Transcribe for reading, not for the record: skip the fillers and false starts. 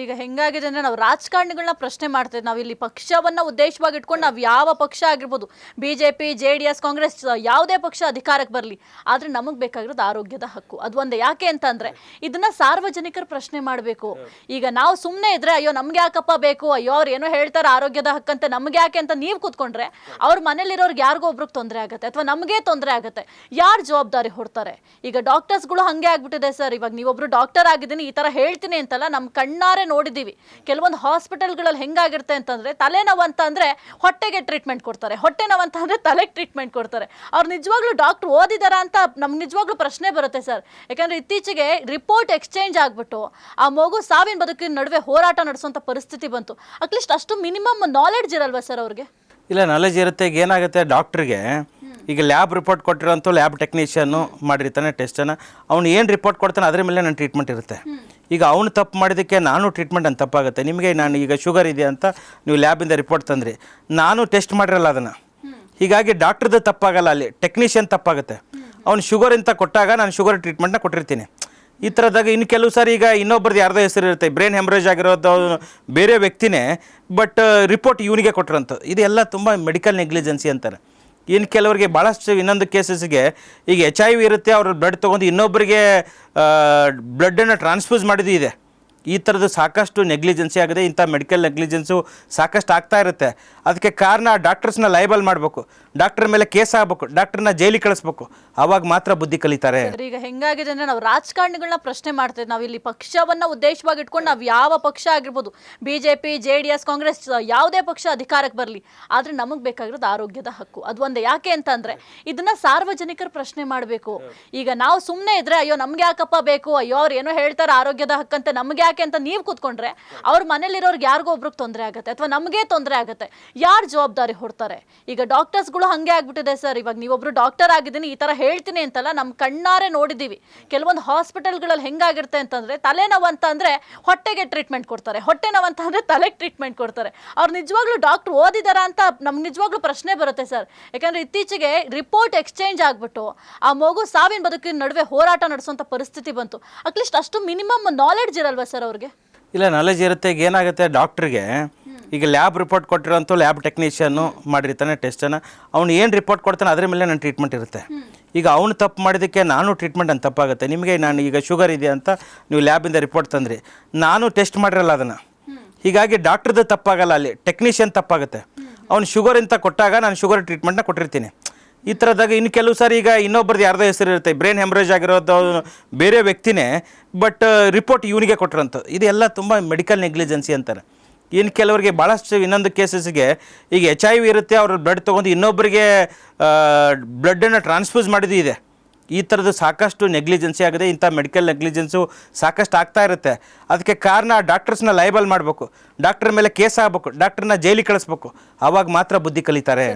ಈಗ ಹೆಂಗಾಗಿದೆ ಅಂದ್ರೆ ನಾವು ರಾಜಕಾರಣಿಗಳನ್ನ ಪ್ರಶ್ನೆ ಮಾಡ್ತೇವೆ. ನಾವು ಇಲ್ಲಿ ಪಕ್ಷವನ್ನ ಉದ್ದೇಶವಾಗಿ ಇಟ್ಕೊಂಡು ನಾವು ಯಾವ ಪಕ್ಷ ಆಗಿರ್ಬೋದು, ಬಿಜೆಪಿ, JDS, ಕಾಂಗ್ರೆಸ್, ಯಾವುದೇ ಪಕ್ಷ ಅಧಿಕಾರಕ್ಕೆ ಬರಲಿ, ಆದ್ರೆ ನಮಗೆ ಬೇಕಾಗಿರೋದು ಆರೋಗ್ಯದ ಹಕ್ಕು. ಅದು ಒಂದೇ. ಯಾಕೆ ಅಂತಂದ್ರೆ ಇದನ್ನ ಸಾರ್ವಜನಿಕರು ಪ್ರಶ್ನೆ ಮಾಡಬೇಕು. ಈಗ ನಾವು ಸುಮ್ಮನೆ ಇದ್ರೆ ಅಯ್ಯೋ ನಮ್ಗೆ ಯಾಕಪ್ಪ ಬೇಕು, ಅಯ್ಯೋ ಅವ್ರು ಏನೋ ಹೇಳ್ತಾರೆ ಆರೋಗ್ಯದ ಹಕ್ಕಂತೆ, ನಮ್ಗೆ ಯಾಕೆ ಅಂತ ನೀವು ಕೂತ್ಕೊಂಡ್ರೆ ಅವ್ರ ಮನೇಲಿರೋರ್ಗೆ ಯಾರಿಗೋ ಒಬ್ರಿಗೆ ತೊಂದರೆ ಆಗುತ್ತೆ ಅಥವಾ ನಮಗೆ ತೊಂದರೆ ಆಗುತ್ತೆ. ಯಾರು ಜವಾಬ್ದಾರಿ ಹೊಡ್ತಾರೆ? ಈಗ ಡಾಕ್ಟರ್ಸ್ಗಳು ಹಂಗೆ ಆಗ್ಬಿಟ್ಟಿದೆ ಸರ್. ಇವಾಗ ನೀವೊಬ್ರು ಡಾಕ್ಟರ್ ಆಗಿದ್ದೀನಿ, ಈ ತರ ಹೇಳ್ತೀನಿ ಅಂತಲ್ಲ, ನಮ್ಮ ಕಣ್ಣಾರೆ ನೋಡಿದೀವಿ. ಕೆಲವೊಂದು ಹಾಸ್ಪಿಟಲ್ಗಳಲ್ಲಿ ಹೆಂಗಾಗಿರುತ್ತೆ ಅಂತಂದ್ರೆ ತಲೆನೋವು ಅಂತ ಅಂದ್ರೆ ಹೊಟ್ಟೆಗೆ ಟ್ರೀಟ್ಮೆಂಟ್ ಕೊಡ್ತಾರೆ, ಹೊಟ್ಟೆ ನೋವು ಅಂತ ಅಂದ್ರೆ ತಲೆಗೆ ಟ್ರೀಟ್ಮೆಂಟ್ ಕೊಡ್ತಾರೆ. ಅವ್ರು ನಿಜವಾಗ್ಲೂ ಡಾಕ್ಟರ್ ಓದಿದಾರ ಅಂತ ನಮ್ಗೆ ನಿಜವಾಗ್ಲೂ ಪ್ರಶ್ನೆ ಬರುತ್ತೆ ಸರ್. ಯಾಕಂದ್ರೆ ಇತ್ತೀಚೆಗೆ ರಿಪೋರ್ಟ್ ಎಕ್ಸ್ಚೇಂಜ್ ಆಗ್ಬಿಟ್ಟು ಆ ಮಗು ಸಾವಿನ ಬದುಕಿನ ನಡುವೆ ಹೋರಾಟ ನಡೆಸುವಂತ ಪರಿಸ್ಥಿತಿ ಬಂತು. ಅಟ್ಲೀಸ್ಟ್ ಅಷ್ಟು ಮಿನಿಮಮ್ ನಾಲೆಡ್ಜ್ ಇರಲ್ವಾ ಸರ್ ಅವ್ರಿಗೆ? ಇಲ್ಲ, ನಾಲೆಜ್ ಇರುತ್ತೆ. ಈಗ ಏನಾಗುತ್ತೆ, ಡಾಕ್ಟ್ರಿಗೆ ಈಗ ಲ್ಯಾಬ್ ರಿಪೋರ್ಟ್ ಕೊಟ್ಟಿರೋಂಥ ಲ್ಯಾಬ್ ಟೆಕ್ನಿಷಿಯನ್ನು ಮಾಡಿರ್ತಾನೆ ಟೆಸ್ಟನ್ನು, ಅವ್ನು ಏನು ರಿಪೋರ್ಟ್ ಕೊಡ್ತಾನೆ ಅದ್ರ ಮೇಲೆ ನನ್ನ ಟ್ರೀಟ್ಮೆಂಟ್ ಇರುತ್ತೆ. ಈಗ ಅವನು ತಪ್ಪು ಮಾಡಿದ್ದಕ್ಕೆ ನಾನು ಟ್ರೀಟ್ಮೆಂಟ್ ಅಂತ ತಪ್ಪಾಗುತ್ತೆ. ನಿಮಗೆ ನಾನು ಈಗ ಶುಗರ್ ಇದೆ ಅಂತ ನೀವು ಲ್ಯಾಬಿಂದ ರಿಪೋರ್ಟ್ ತಂದ್ರಿ, ನಾನು ಟೆಸ್ಟ್ ಮಾಡಿರಲ್ಲ ಅದನ್ನು, ಹೀಗಾಗಿ ಡಾಕ್ಟ್ರದ್ದು ತಪ್ಪಾಗಲ್ಲ, ಅಲ್ಲಿ ಟೆಕ್ನಿಷಿಯನ್ ತಪ್ಪಾಗುತ್ತೆ. ಅವ್ನು ಶುಗರ್ ಅಂತ ಕೊಟ್ಟಾಗ ನಾನು ಶುಗರ್ ಟ್ರೀಟ್ಮೆಂಟ್ನ ಕೊಟ್ಟಿರ್ತೀನಿ. ಈ ಥರದಾಗ ಇನ್ನು ಕೆಲವು ಸಾರಿ ಈಗ ಇನ್ನೊಬ್ಬರದ್ದು ಯಾರ್ದೋ ಹೆಸರು ಇರುತ್ತೆ, ಬ್ರೈನ್ ಹೆಮ್ರೇಜ್ ಆಗಿರೋದು ಬೇರೆ ವ್ಯಕ್ತಿನೇ, ಬಟ್ ರಿಪೋರ್ಟ್ ಇವನಿಗೆ ಕೊಟ್ಟಿರೋಂಥದ್ದು. ಇದೆಲ್ಲ ತುಂಬ ಮೆಡಿಕಲ್ ನೆಗ್ಲಿಜೆನ್ಸಿ ಅಂತಾರೆ. ಇನ್ನು ಕೆಲವರಿಗೆ ಭಾಳಷ್ಟು ಇನ್ನೊಂದು ಕೇಸಸ್ಗೆ ಈಗ HIV ಇರುತ್ತೆ, ಅವ್ರ ಬ್ಲಡ್ ತೊಗೊಂಡು ಇನ್ನೊಬ್ಬರಿಗೆ ಬ್ಲಡ್ಡನ್ನು ಟ್ರಾನ್ಸ್ಫ್ಯೂಸ್ ಮಾಡಿದ್ದು ಇದೆ. ಈ ಥರದ್ದು ಸಾಕಷ್ಟು ನೆಗ್ಲಿಜೆನ್ಸಿ ಆಗಿದೆ. ಇಂಥ ಮೆಡಿಕಲ್ ನೆಗ್ಲಿಜೆನ್ಸು ಸಾಕಷ್ಟು ಆಗ್ತಾ ಇರುತ್ತೆ. ಅದಕ್ಕೆ ಕಾರಣ ಡಾಕ್ಟರ್ಸ್ನ ಲೈಬಲ್ ಮಾಡಬೇಕು, ಡಾಕ್ಟರ್ ಮೇಲೆ ಕೇಸ್ ಆಗಬೇಕು, ಡಾಕ್ಟರ್ನ ಜೈಲಿಗೆ ಕಳಿಸ್ಬೇಕು, ಆವಾಗ ಮಾತ್ರ ಬುದ್ಧಿ ಕಲಿತಾರೆ. ಈಗ ಹೆಂಗಾಗಿದೆ ಅಂದ್ರೆ ನಾವು ರಾಜಕಾರಣಿಗಳನ್ನ ಪ್ರಶ್ನೆ ಮಾಡ್ತೇವೆ. ನಾವು ಇಲ್ಲಿ ಪಕ್ಷವನ್ನ ಉದ್ದೇಶವಾಗಿ ಇಟ್ಕೊಂಡು ನಾವು ಯಾವ ಪಕ್ಷ ಆಗಿರ್ಬೋದು, ಬಿಜೆಪಿ, JDS, ಕಾಂಗ್ರೆಸ್, ಯಾವುದೇ ಪಕ್ಷ ಅಧಿಕಾರಕ್ಕೆ ಬರಲಿ, ಆದ್ರೆ ನಮಗೆ ಬೇಕಾಗಿರೋದು ಆರೋಗ್ಯದ ಹಕ್ಕು. ಅದು ಒಂದೇ. ಯಾಕೆ ಅಂತಂದ್ರೆ ಇದನ್ನ ಸಾರ್ವಜನಿಕರು ಪ್ರಶ್ನೆ ಮಾಡಬೇಕು. ಈಗ ನಾವು ಸುಮ್ಮನೆ ಇದ್ರೆ ಅಯ್ಯೋ ನಮ್ಗೆ ಯಾಕಪ್ಪ ಬೇಕು, ಅಯ್ಯೋ ಅವ್ರು ಏನೋ ಹೇಳ್ತಾರೆ ಆರೋಗ್ಯದ ಹಕ್ಕಂತೆ, ನಮ್ಗೆ ಯಾಕೆ ಅಂತ ನೀವು ಕೂತ್ಕೊಂಡ್ರೆ ಅವ್ರ ಮನೇಲಿರೋರ್ಗೆ ಯಾರಿಗೋ ಒಬ್ರಿಗೆ ತೊಂದರೆ ಆಗುತ್ತೆ ಅಥವಾ ನಮಗೆ ತೊಂದರೆ ಆಗುತ್ತೆ. ಯಾರು ಜವಾಬ್ದಾರಿ ಹೊಡ್ತಾರೆ? ಈಗ ಡಾಕ್ಟರ್ಸ್ಗಳು ಹಂಗೆ ಆಗ್ಬಿಟ್ಟಿದೆ ಸರ್. ಇವಾಗ ನೀವೊಬ್ರು ಡಾಕ್ಟರ್ ಆಗಿದ್ದೀನಿ, ಈ ತರ ಹೇಳ್ತೀನಿ ಅಂತಲ್ಲ, ನಮ್ಮ ಕಣ್ಣಾರೆ ನೋಡಿದೀವಿ. ಕೆಲವೊಂದು ಹಾಸ್ಪಿಟಲ್ಗಳಲ್ಲಿ ಹೆಂಗಾಗಿರುತ್ತೆ ಅಂತಂದ್ರೆ ತಲೆನೋವು ಅಂತ ಅಂದ್ರೆ ಹೊಟ್ಟೆಗೆ ಟ್ರೀಟ್ಮೆಂಟ್ ಕೊಡ್ತಾರೆ, ಹೊಟ್ಟೆ ನೋವು ಅಂತ ಅಂದ್ರೆ ತಲೆಗೆ ಟ್ರೀಟ್ಮೆಂಟ್ ಕೊಡ್ತಾರೆ. ಅವ್ರು ನಿಜವಾಗ್ಲೂ ಡಾಕ್ಟರ್ ಓದಿದಾರ ಅಂತ ನಮ್ಗೆ ನಿಜವಾಗ್ಲೂ ಪ್ರಶ್ನೆ ಬರುತ್ತೆ ಸರ್. ಯಾಕಂದ್ರೆ ಇತ್ತೀಚೆಗೆ ರಿಪೋರ್ಟ್ ಎಕ್ಸ್ಚೇಂಜ್ ಆಗ್ಬಿಟ್ಟು ಆ ಮಗು ಸಾವಿನ ಬದುಕಿನ ನಡುವೆ ಹೋರಾಟ ನಡೆಸುವಂತ ಪರಿಸ್ಥಿತಿ ಬಂತು. ಅಟ್ಲೀಸ್ಟ್ ಅಷ್ಟು ಮಿನಿಮಮ್ ನಾಲೆಡ್ಜ್ ಇರಲ್ವಾ ಸರ್ ಅವ್ರಿಗೆ? ಇಲ್ಲ, ನಾಲೆಜ್ ಇರುತ್ತೆ. ಈಗ ಏನಾಗುತ್ತೆ, ಡಾಕ್ಟ್ರಿಗೆ ಈಗ ಲ್ಯಾಬ್ ರಿಪೋರ್ಟ್ ಕೊಟ್ಟಿರೋಂಥ ಲ್ಯಾಬ್ ಟೆಕ್ನಿಷಿಯನ್ನು ಮಾಡಿರ್ತಾನೆ ಟೆಸ್ಟನ್ನು, ಅವ್ನು ಏನು ರಿಪೋರ್ಟ್ ಕೊಡ್ತಾನೆ ಅದ್ರ ಮೇಲೆ ನನ್ನ ಟ್ರೀಟ್ಮೆಂಟ್ ಇರುತ್ತೆ. ಈಗ ಅವನು ತಪ್ಪು ಮಾಡಿದ್ದಕ್ಕೆ ನಾನು ಟ್ರೀಟ್ಮೆಂಟ್ ಅಂತ ತಪ್ಪಾಗುತ್ತೆ. ನಿಮಗೆ ನಾನು ಈಗ ಶುಗರ್ ಇದೆ ಅಂತ ನೀವು ಲ್ಯಾಬಿಂದ ರಿಪೋರ್ಟ್ ತಂದ್ರಿ, ನಾನು ಟೆಸ್ಟ್ ಮಾಡಿರಲ್ಲ ಅದನ್ನು, ಹೀಗಾಗಿ ಡಾಕ್ಟ್ರದ್ದು ತಪ್ಪಾಗಲ್ಲ, ಅಲ್ಲಿ ಟೆಕ್ನಿಷಿಯನ್ ತಪ್ಪಾಗುತ್ತೆ. ಅವ್ನು ಶುಗರ್ ಅಂತ ಕೊಟ್ಟಾಗ ನಾನು ಶುಗರ್ ಟ್ರೀಟ್ಮೆಂಟ್ನ ಕೊಟ್ಟಿರ್ತೀನಿ. ಈ ಥರದಾಗ ಇನ್ನು ಕೆಲವು ಸಾರಿ ಈಗ ಇನ್ನೊಬ್ಬರದ್ದು ಯಾರ್ದೋ ಹೆಸರು ಇರುತ್ತೆ, ಬ್ರೈನ್ ಹೆಮ್ರೇಜ್ ಆಗಿರೋದು ಬೇರೆ ವ್ಯಕ್ತಿನೇ, ಬಟ್ ರಿಪೋರ್ಟ್ ಇವನಿಗೆ ಕೊಟ್ಟಿರೋಂಥದ್ದು. ಇದೆಲ್ಲ ತುಂಬ ಮೆಡಿಕಲ್ ನೆಗ್ಲಿಜೆನ್ಸಿ ಅಂತಾರೆ. ಇನ್ನು ಕೆಲವರಿಗೆ ಭಾಳಷ್ಟು ಇನ್ನೊಂದು ಕೇಸಸ್ಗೆ ಈಗ HIV ಇರುತ್ತೆ, ಅವ್ರ ಬ್ಲಡ್ ತೊಗೊಂಡು ಇನ್ನೊಬ್ಬರಿಗೆ ಬ್ಲಡ್ಡನ್ನು ಟ್ರಾನ್ಸ್ಫ್ಯೂಸ್ ಮಾಡಿದ್ದು ಇದೆ. ಈ ಥರದ್ದು ಸಾಕಷ್ಟು ನೆಗ್ಲಿಜೆನ್ಸಿ ಆಗಿದೆ. ಇಂಥ ಮೆಡಿಕಲ್ ನೆಗ್ಲಿಜೆನ್ಸು ಸಾಕಷ್ಟು ಆಗ್ತಾ ಇರುತ್ತೆ. ಅದಕ್ಕೆ ಕಾರಣ ಡಾಕ್ಟರ್ಸ್ನ ಲೈಬಲ್ ಮಾಡಬೇಕು, ಡಾಕ್ಟರ್ ಮೇಲೆ ಕೇಸ್ ಆಗಬೇಕು, ಡಾಕ್ಟರ್ನ ಜೈಲಿಗೆ ಕಳಿಸ್ಬೇಕು, ಆವಾಗ ಮಾತ್ರ ಬುದ್ಧಿ ಕಲಿತಾರೆ.